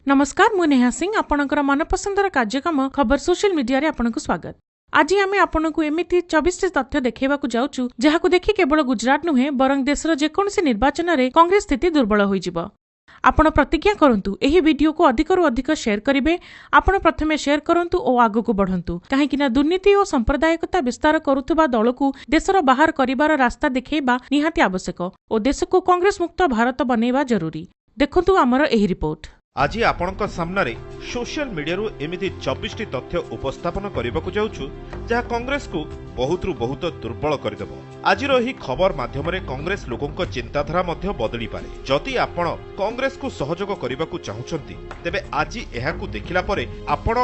नमस्कार मु नेहा सिंह आपणकर मनपसंदर कार्यक्रम खबर सोशल मीडिया रे आपनकु स्वागत। आज आमे आपनकु एमिति 24 तथ्य देखेबाकु जाउछु जहाकु देखि केवल गुजरात नुहे बरं देशर जेकोनसी निर्वाचन रे कांग्रेस स्थिति दुर्बल होइजिबो। आपण प्रतिज्ञा करंतु एही वीडियो को अधिकरु अधिक शेयर करिवे। आपण प्रथमे शेयर करंतु ओ आगु को बढ़ंतु काहेकिना दुर्नीति और सांप्रदायिकता विस्तार करुथबा दलकु देशर बाहर करिवार रास्ता देखैबा निहाती आवश्यक ओ देशकु कांग्रेस मुक्त भारत बनेबा जरूरी। देखंतु हमर एही रिपोर्ट। आज आपणक सामने सोशल मीडिया एमिति 24 तथ्य उपस्थापन करने जाऊँ जहाँ कांग्रेस को बहुत बहुत दुर्बल करदेव। आज खबर माध्यम कांग्रेस लोकों चिंताधारा बदली पारे। जदि आपण कांग्रेस को सहयोग करने को चाहूँगी तेबे आज यह देखला आपण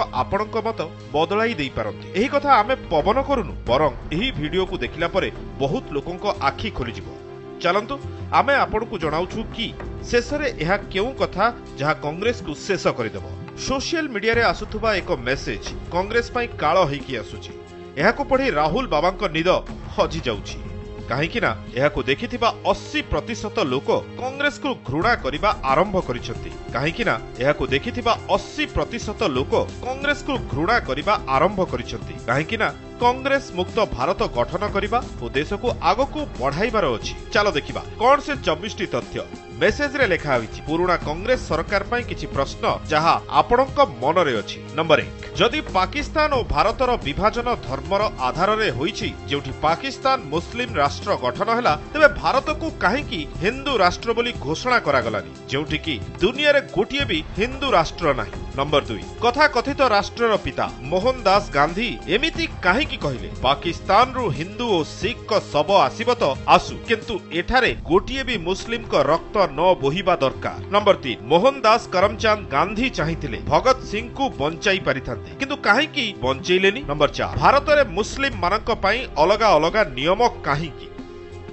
मत बदलाई दे पारती। यही कथा आमे पवन करूनु बरं यही वीडियो को देखला बहुत लोकों आखि खोली। चलंतु आमे आपण को जणाउछु कि शेषरे यह केउ कथा जहाँ कांग्रेस को शेष करदेव। सोशल मीडिया रे आसुथुबा एक मेसेज कांग्रेस पई काळ होईकी आसुची। एहाको पढ़ी राहुल बाबांक निद हजि जाउची काहेकि ना एहाको देखिथिबा 80% लोक कांग्रेस को घृणा करिबा आरंभ करिसथि। काहेकि ना एहाको देखिथिबा 80% लोक कांग्रेस को घृणा करिबा आरंभ करिसथि। काहेकि ना कांग्रेस मुक्त भारत गठन करिबा ओ देश को आगको बढ़ाइबार अछि। चलो देखिबा कोन से 24 तथ्य मेसेज रे लेखा होईछि। पुराना कांग्रेस सरकार पई किछि प्रश्न जहा आपणक मन रे अछि। नंबर 1, जदि पाकिस्तान और भारतर विभाजन धर्मर आधार रे होईछि जेउठी पाकिस्तान मुस्लिम राष्ट्र गठन हला तबे भारत को काहेकि हिंदू राष्ट्र बोली घोषणा करा गलानी जेउठी कि दुनिया रे गोटिए भी हिंदू राष्ट्र नाही। नंबर 2, कथा कथित राष्ट्रर पिता मोहनदास गांधी एमिति काहेकि कहिले पाकिस्तान रु हिंदू और सिख को शब आसीब तो आसु किंतु एठारे गोटिए भी मुस्लिम को रक्त न बोहिबा दरकार। नंबर 3, मोहनदास करमचंद गांधी चाहिथिले भगत सिंह को बंचाई पारिथांते किंतु काहेकि बंचैलेनी। नंबर 4, भारत रे मुस्लिम मानक पई अलगा अलगा नियम काहेकि।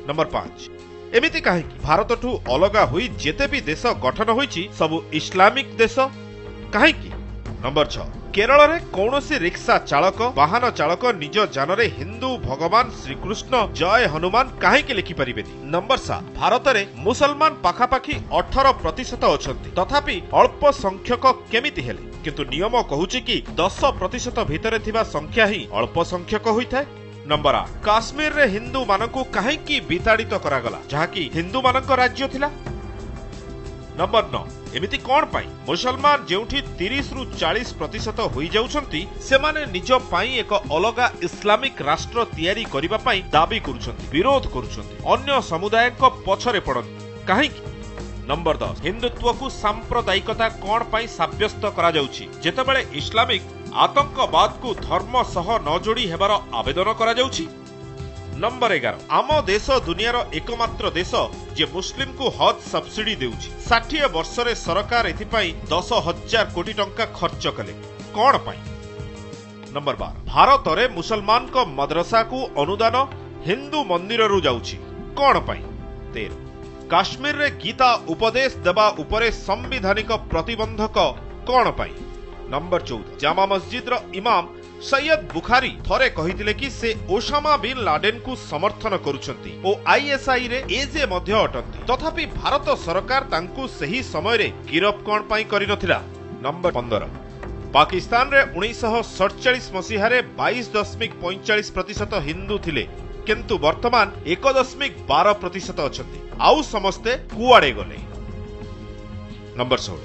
नंबर 5, एमिति काहेकि भारतठू अलगा होई जेते भी देश गठन होईछि सब इस्लामिक देश काहेकि। नंबर 6, केरल रे कौनसी रिक्शा चालक वाहन चालक निज जान रे हिंदू भगवान श्रीकृष्ण जय हनुमान काहेकि लिखि परिबेनी। नंबर 7, भारत रे मुसलमान पाखापाखी 18% अछंती तथापि अल्प संख्यक केमिति हेले किंतु नियम कहूछि कि 10% भितरे थिबा संख्या ही अल्प संख्यक होइथाय। नंबर 8, काश्मीर रे हिंदू मानकु काहेकि विताड़ित करागला जहाकि हिंदू मानक राज्य थिला। नंबर 9, एमिति कोन पाई मुसलमान जेउठी 30 रु 40% होई जाउछंती सेमाने निज पाई एक अलगा इस्लामिक राष्ट्र तैयारी करिबा पाई दाबी करूछंती विरोध करूछंती अन्य समुदाय को पछरे पड़न काहेकि। नंबर 10, हिंदुत्व को सांप्रदायिकता कोन पाई साब्यस्त करा जाउछि जेतेबेले इस्लामिक आतंकवाद को धर्म सह न जोड़ी हेबार आवेदन करा जाउछि। नंबर 11, आम देश दुनियार एकमात्र देश जे मुस्लिम को हज सब्सिडी देउछि। 60 वर्ष रे सरकार एथिपाई 10,000 कोटी टंका खर्च कले कोन पाई। नंबर 12, भारत रे मुसलमान को मदरसा को अनुदान हिंदू मंदिर रु जाउछि कोन पाई। 13, काश्मीर रे गीता उपदेश देबा उपरे संविधानिक प्रतिबंधक कोन पाई। नंबर 14, जामा मस्जिद रो इमाम सैयद बुखारी थरे कहिथिले कि से ओसामा बिन लाडेन को समर्थन करूछंती ओ आईएसआई रे एजे मध्य अटंती तथापि भारत सरकार तांकु सही समय रे गिरफ कोन पाई करि नथिला। नंबर 15, पाकिस्तान रे 1947 मसीहा रे 22.45% हिंदू थिले किंतु वर्तमान 1.12% अछंती आउ समस्ते कुआडे गले। नंबर 16,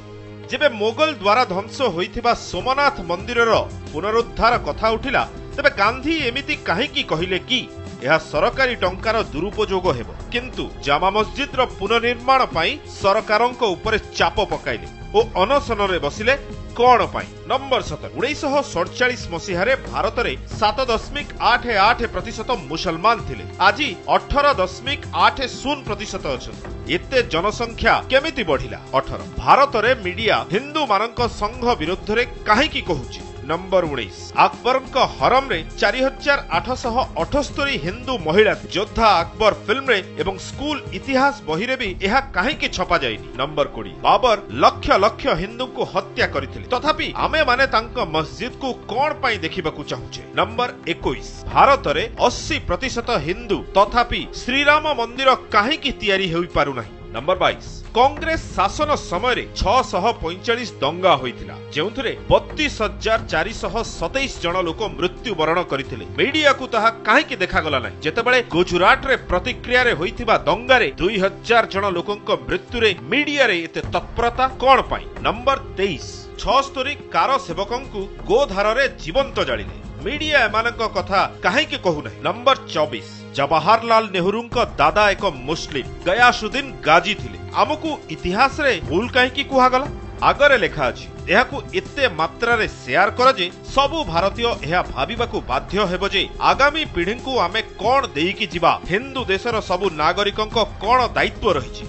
जेबे मोगल द्वारा ध्वंस होइथिबा सोमनाथ मंदिर रो पुनरुद्धार कथा उठिला तेबे गांधी एमिति काहेकि कहिले कि यह सरकारी टंकार दुरुपयोग हेबो किंतु जामा मस्जिद रो पुनर्निर्माण पाई सरकारक ऊपर चाप पकाइले ओ अनशन रे बसिले कोन पाई। नंबर 17, 1947 मसीहा रे भारत रे 7.88% मुसलमान थिले आज 18.80% अछन। एते जनसंख्या केमिति बढ़िला। 18, भारत रे मीडिया हिंदू मानक संघ विरुद्ध रे काहेकि कहूची। नंबर 19, अकबरक हरम रे 4878 हिंदू महिला योद्धा अकबर फिल्म रे एवं स्कूल इतिहास बही रे भी यह काहेकि छपा जाइनी। नंबर 20, बाबर लक्ष लक्ष हिंदू को हत्या करथिले तथापि आमे माने तांक मस्जिद को कोन पाई देखिबाकू चाहूचे। नंबर 21, भारत रे 80% हिंदू तथापि श्रीराम मंदिर काहेकि तैयारी होई पारु नाही। नंबर 22 कांग्रेस शासन समय 645 दंगा होइतिला जेउथरे 32,427 जन लोक मृत्युवरण करथिले। मीडिया को ताहा काहेकि देखा गला नै जेतेबेले गुजरात रे प्रतिक्रिया रे होइतिबा दंगा रे 2000 जन लोकक मृत्यु रे मीडिया रे एते तत्परता कोन पाई। नंबर 23 76 कार सेवकंकु गोधार रे जीवंत जालिले मीडिया एमानक कथा काहेकि कहू नै। नंबर 24 जवाहरलाल नेहरूंक दादा एक मुस्लिम गयासुद्दीन गाजी थिले आमकु इतिहास रे भूल काहेकि कुहा गला आगरे लेखा अछि एहाकु एते मात्रा रे शेयर कर जे सबु भारतीय एहा भाबिबाकु बाध्य हेबो जे आगामी पीढ़ींकु आमे कोन देइकि जिबा हिंदू देशर सबु नागरिकंक कोन दायित्व रहिछि।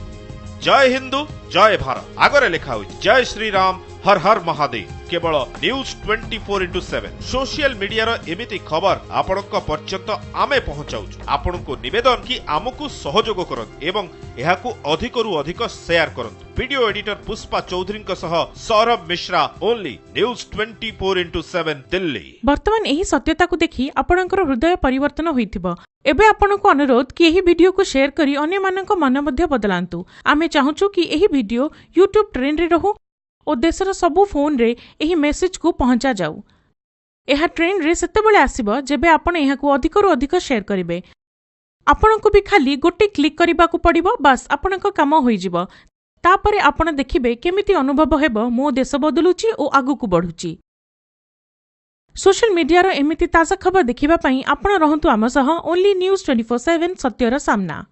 जय हिंदू जय भारत आगरे लेखा होइछि जय श्री राम हर हर महादेव। केवल न्यूज 24/7 सोशल मीडिया रो एमिति खबर आपनक पर्यंत आमे पहुंचाउछु। आपनको निवेदन कि आमको सहयोग करन एवं एहाकु अधिकरु अधिक शेयर करन। वीडियो एडिटर पुष्पा चौधरी सह सौरभ मिश्रा ओनली न्यूज 24/7 दिल्ली। वर्तमान एही सत्यता को देखि आपनकर हृदय परिवर्तन होइथिबो। एबे आपनको अनुरोध कि एही वीडियो को शेयर करी अन्य मानक मन मध्ये बदलांतु। आमे चाहूछु कि एही वीडियो YouTube ट्रेंड रे रहू ओ देशर सबु फोन रे एही मेसेज को पहुंचा जाऊ। एहा ट्रेंड रे सेतेबेले आसीबो जेबे आपण एहाकु अधिकरु अधिक शेयर करिवे। आपनको भी खाली गोटे क्लिक करिबाकू पड़िबो बस आपनक काम होई जिवो। तापरे आपण देखिबे केमिति अनुभव हेबो मो देश बदलुची ओ आगुकू बढ़ुची। सोशल मीडिया रो एमिति ताजा खबर देखिबा पई आपण रहंतु आम सह ओनली न्यूज 24/7 सत्यर सामना।